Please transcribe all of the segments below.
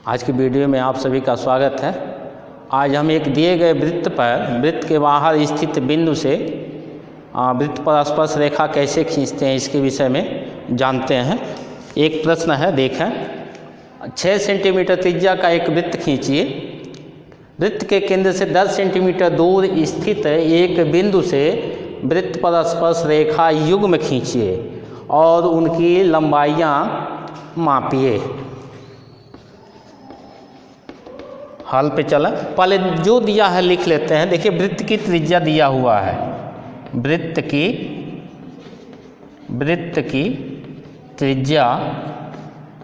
आज की वीडियो में आप सभी का स्वागत है। आज हम एक दिए गए वृत्त पर वृत्त के बाहर स्थित बिंदु से वृत्त पर स्पर्श रेखा कैसे खींचते हैं इसके विषय में जानते हैं। एक प्रश्न है, देखें। 6 सेंटीमीटर त्रिज्या का एक वृत्त खींचिए। वृत्त के केंद्र से 10 सेंटीमीटर दूर स्थित एक बिंदु से वृत्त पर स्पर्श रेखा युग्म खींचिए और उनकी लंबाइयाँ मापिए। हल पे चला, पहले जो दिया है लिख लेते हैं। देखिए, वृत्त की त्रिज्या दिया हुआ है। वृत्त की त्रिज्या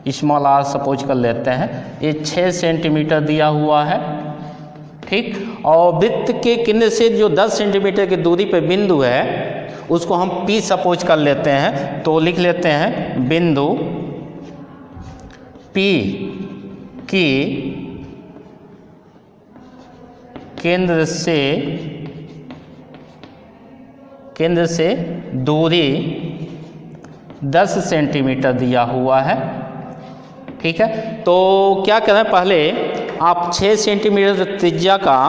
स्मॉल आर सपोज कर लेते हैं। ये 6 सेंटीमीटर दिया हुआ है, ठीक। और वृत्त के केंद्र से जो 10 सेंटीमीटर की दूरी पे बिंदु है उसको हम P सपोज कर लेते हैं। तो लिख लेते हैं बिंदु P की केंद्र से दूरी 10 सेंटीमीटर दिया हुआ है, ठीक है। तो क्या करें, पहले आप 6 सेंटीमीटर त्रिज्या का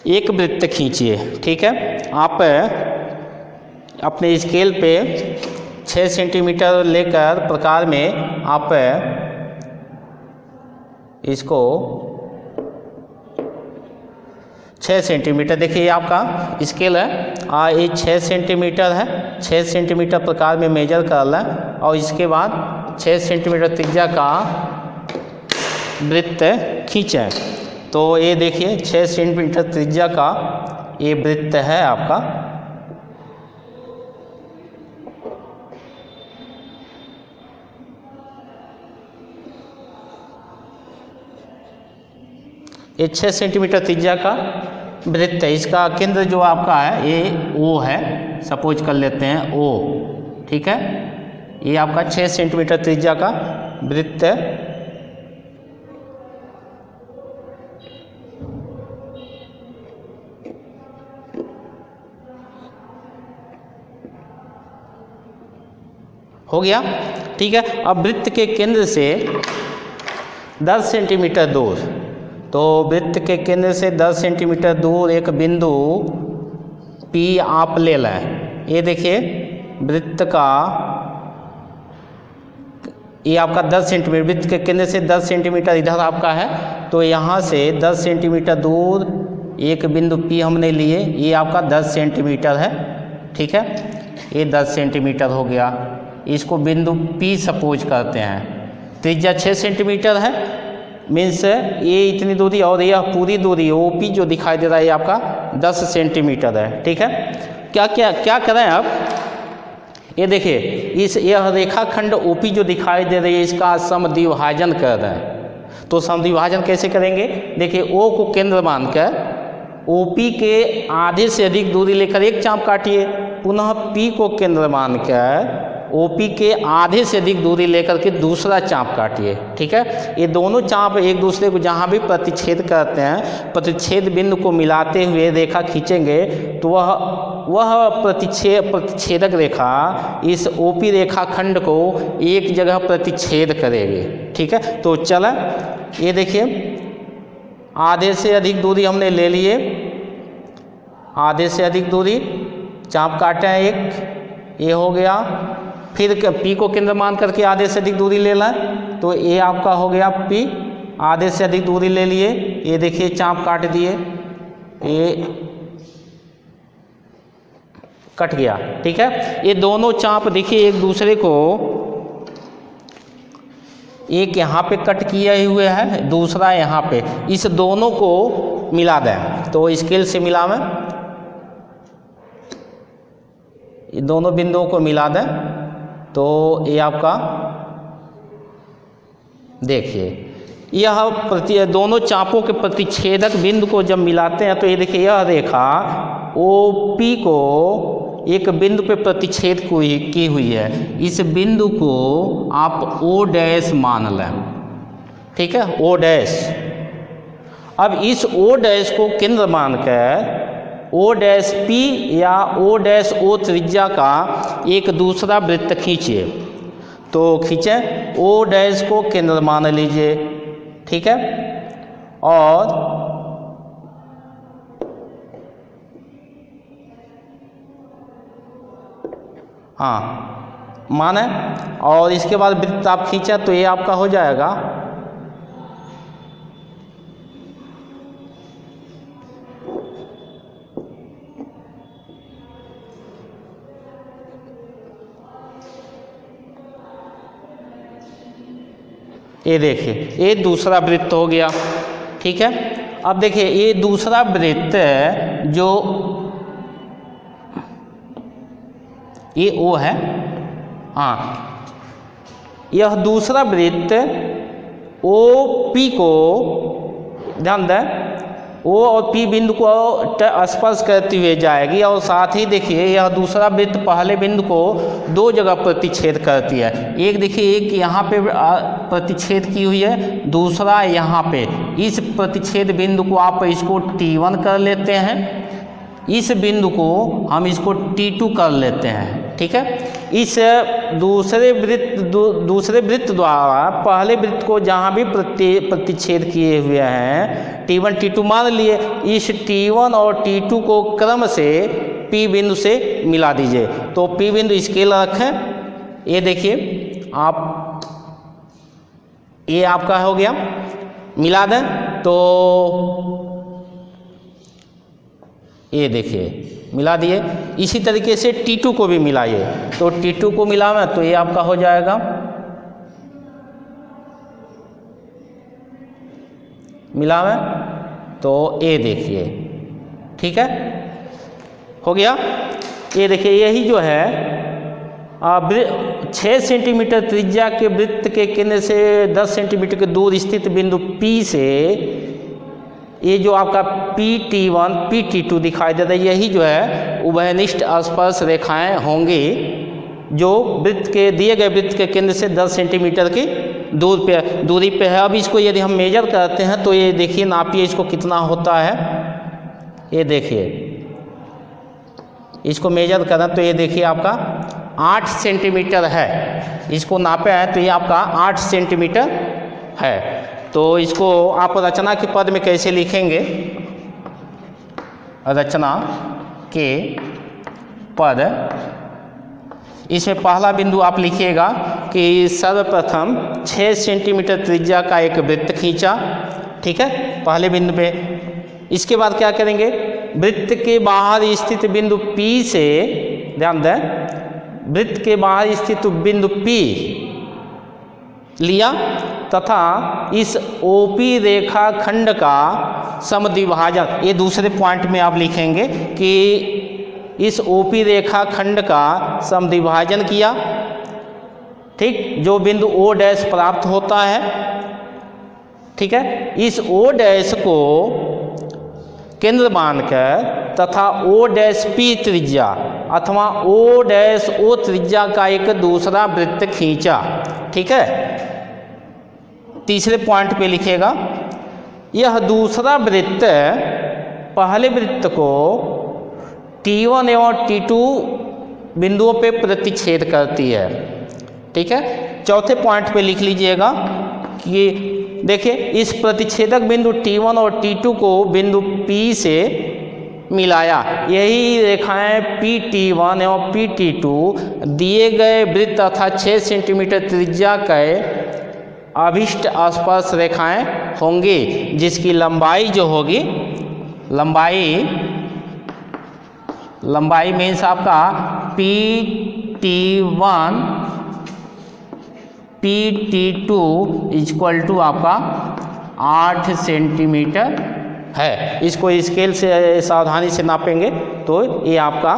एक वृत्त खींचिए, ठीक है। आप अपने स्केल पे 6 सेंटीमीटर लेकर प्रकार में आप इसको 6 सेंटीमीटर, देखिए ये आपका स्केल है, ये 6 सेंटीमीटर है। 6 सेंटीमीटर प्रकार में मेजर कर लें और इसके बाद 6 सेंटीमीटर त्रिज्या का वृत्त खींचें। तो ये देखिए 6 सेंटीमीटर त्रिज्या का ये वृत्त है आपका। ये 6 सेंटीमीटर त्रिज्या का वृत्त है। इसका केंद्र जो आपका है ये O है, सपोज कर लेते हैं O, ठीक है। ये आपका 6 सेंटीमीटर त्रिज्या का वृत्त है। हो गया, ठीक है। अब वृत्त के केंद्र से 10 सेंटीमीटर दूर, तो वृत्त के केंद्र से 10 सेंटीमीटर दूर एक बिंदु P आप ले लें। ये देखिए वृत्त का ये आपका 10 सेंटीमीटर, वृत्त के केंद्र से 10 सेंटीमीटर इधर आपका है। तो यहाँ से 10 सेंटीमीटर दूर एक बिंदु P हमने लिए, ये आपका 10 सेंटीमीटर है, ठीक है। ये 10 सेंटीमीटर हो गया। इसको बिंदु P सपोज करते हैं। त्रिज्या 6 सेंटीमीटर है, मीन्स ये इतनी दूरी और यह पूरी दूरी OP जो दिखाई दे रहा है ये आपका 10 सेंटीमीटर है, ठीक है। क्या करें अब, ये देखिए यह रेखाखंड OP जो दिखाई दे रही है इसका समद्विभाजन कर रहे हैं। तो समद्विभाजन कैसे करेंगे, देखिए O को केंद्र मानकर OP के आधे से अधिक दूरी लेकर एक चाप काटिए, पुनः P को केंद्र मानकर OP के आधे से अधिक दूरी लेकर के दूसरा चाप काटिए, ठीक है। ये दोनों चाप एक दूसरे को जहाँ भी प्रतिच्छेद करते हैं, प्रतिच्छेद बिंदु को मिलाते हुए रेखा खींचेंगे तो वह प्रतिच्छेदक रेखा इस OP रेखाखंड को एक जगह प्रतिच्छेद करेगी, ठीक है। तो चला, ये देखिए आधे से अधिक दूरी हमने ले लिए, आधे से अधिक दूरी चाप काटे हैं एक, ये हो गया। फिर P को केंद्र मान करके आधे से अधिक दूरी ले लें, तो ये आपका हो गया P, आधे से अधिक दूरी ले लिए। ये देखिए चाप काट दिए, ये कट गया, ठीक है। ये दोनों चाप देखिए एक दूसरे को, एक यहाँ पे कट किए हुए है, दूसरा यहाँ पे, इस दोनों को मिला दें। तो स्केल से मिलावें, ये दोनों बिंदुओं को मिला दें। तो ये आपका देखिए यह दोनों चापों के प्रतिच्छेदक बिंदु को जब मिलाते हैं तो ये देखिए यह रेखा OP को एक बिंदु पे प्रतिच्छेद की हुई है। इस बिंदु को आप O' मान लें, ठीक है, O'। अब इस O' को केंद्र मानकर O' P या O' O त्रिज्या का एक दूसरा वृत्त खींचिए। तो खींचें, ओ डैश को केंद्र मान लीजिए, ठीक है। और हाँ माने, और इसके बाद वृत्त आप खींचा तो ये आपका हो जाएगा ये, देखिए ये दूसरा वृत्त हो गया, ठीक है। अब देखिए ये दूसरा वृत्त जो ये ओ है, हाँ यह दूसरा वृत्त ओ पी को, ध्यान दें, ओ और पी बिंदु को स्पर्श करती हुए जाएगी, और साथ ही देखिए यह दूसरा वृत्त पहले बिंदु को दो जगह प्रतिच्छेद करती है। एक देखिए, एक यहाँ पे प्रतिच्छेद की हुई है, दूसरा यहाँ पे। इस प्रतिच्छेद बिंदु को आप इसको T1 कर लेते हैं, इस बिंदु को हम इसको T2 कर लेते हैं, ठीक है। इस दूसरे वृत्त द्वारा पहले वृत्त को जहाँ भी प्रतिच्छेद किए हुए हैं T1 T2 मान लिए, इस T1 और T2 को क्रम से P बिंदु से मिला दीजिए। तो P बिंदु स्केल रखें, ये देखिए आप, ये आपका हो गया, मिला दें तो ये देखिए मिला दिए। इसी तरीके से T2 को भी मिलाइए, तो T2 को मिलावें तो ये आपका हो जाएगा, मिलावें तो ये देखिए, ठीक है, हो गया। ये देखिए यही जो है 6 सेंटीमीटर त्रिज्या के वृत्त के केंद्र से 10 सेंटीमीटर के दूर स्थित बिंदु P से ये जो आपका PT1 PT2 दिखाई देता है, यही जो है उभयनिष्ठ स्पर्श रेखाएं होंगी जो वृत्त के दिए गए वृत्त के केंद्र से 10 सेंटीमीटर की दूरी पे है। अब इसको यदि हम मेजर करते हैं तो ये देखिए, नापिए इसको कितना होता है, ये देखिए इसको मेजर करें तो ये देखिए आपका 8 सेंटीमीटर है, इसको नापे हैं तो ये आपका 8 सेंटीमीटर है। तो इसको आप रचना के पद में कैसे लिखेंगे, रचना के पद, इसमें पहला बिंदु आप लिखिएगा कि सर्वप्रथम 6 सेंटीमीटर त्रिज्या का एक वृत्त खींचा, ठीक है, पहले बिंदु पे। इसके बाद क्या करेंगे, वृत्त के बाहर स्थित बिंदु P से, ध्यान दें, वृत्त के बाहर स्थित बिंदु P लिया तथा इस OP रेखा खंड का समद्विभाजन, ये दूसरे पॉइंट में आप लिखेंगे कि इस OP रेखा खंड का समद्विभाजन किया, ठीक, जो बिंदु O डैश प्राप्त होता है, ठीक है। इस O डैश को केंद्र मानकर तथा O डैश P त्रिज्या अथवा O डैश O त्रिज्या का एक दूसरा वृत्त खींचा, ठीक है। तीसरे पॉइंट पे लिखेगा, यह दूसरा वृत्त पहले वृत्त को T1 एवं T2 बिंदुओं पे प्रतिच्छेद करती है, ठीक है। चौथे पॉइंट पे लिख लीजिएगा कि देखिए इस प्रतिच्छेदक बिंदु T1 और T2 को बिंदु P से मिलाया, यही रेखाएं PT1 एवं PT2 दिए गए वृत्त तथा 6 सेंटीमीटर त्रिज्या के अभिष्ट स्पर्श रेखाएं होंगी, जिसकी लंबाई जो होगी, लंबाई मीन्स आपका PT1 PT2 इक्वल टू आपका 8 सेंटीमीटर है। इसको स्केल से सावधानी से नापेंगे तो ये आपका